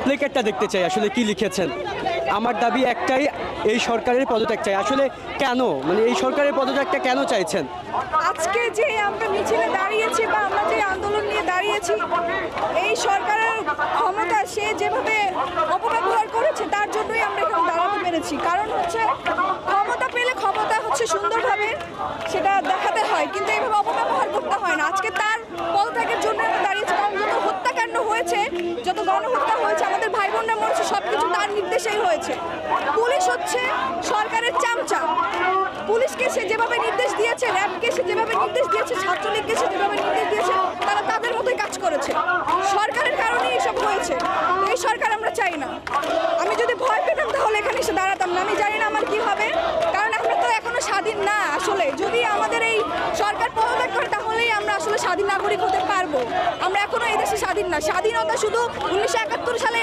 প্লেকার্ডটা দেখতে চাই, আসলে কি লিখেছেন। আমার দাবি একটাই, এই সরকারের পদত্যাগ চাই। আসলে কেন, মানে এই সরকারের পদত্যাগটা কেন চাইছেন? আজকে যে আমরা মিছিলে দাঁড়িয়েছি বা আমরা যে আন্দোলন নিয়ে দাঁড়িয়েছি, এই সরকারের ক্ষমতা সে যেভাবে অপব্যবহার করেছে তার জন্যই আমরা এখানে দাঁড়াতে পেরেছি। কারণ হচ্ছে ক্ষমতা পেলে ক্ষমতা হচ্ছে সুন্দরভাবে সেটা দেখাতে হয়, কিন্তু এইভাবে অপব্যবহার করতে হয় না। আজকে তার পদত্যাগের জন্য আমরা দাঁড়িয়েছি, কারণ যত হত্যাকাণ্ড হয়েছে, যত গণহত্যা হয়েছে, আমাদের ভাই বোনরা মরেছে, সব কিছু তার নির্দেশেই হয়েছে। পুলিশ হচ্ছে সরকারের চামচা। পুলিশকে সে যেভাবে নির্দেশ দিয়েছে, র্যাবকে সে যেভাবে নির্দেশ দিয়েছে, ছাত্রলীগকে সে যেভাবে নির্দেশ দিয়েছে, তারা তাদের মতোই কাজ করেছে। সরকারের কারণেই এসব হয়েছে। তো এই সরকার আমরা চাই না। আমি যদি ভয় পেতাম তাহলে এখানে এসে দাঁড়াতাম না। আমি জানি না আমার কি হবে, কারণ আমরা তো এখনো স্বাধীন না। আসলে যদি আমাদের এই সরকার পদত্যাগ করে তাহলেই আমরা আসলে স্বাধীন নাগরিক হতে পারবো। আমরা এখনো এই দেশে স্বাধীন না। স্বাধীনতা শুধু 1971 সালে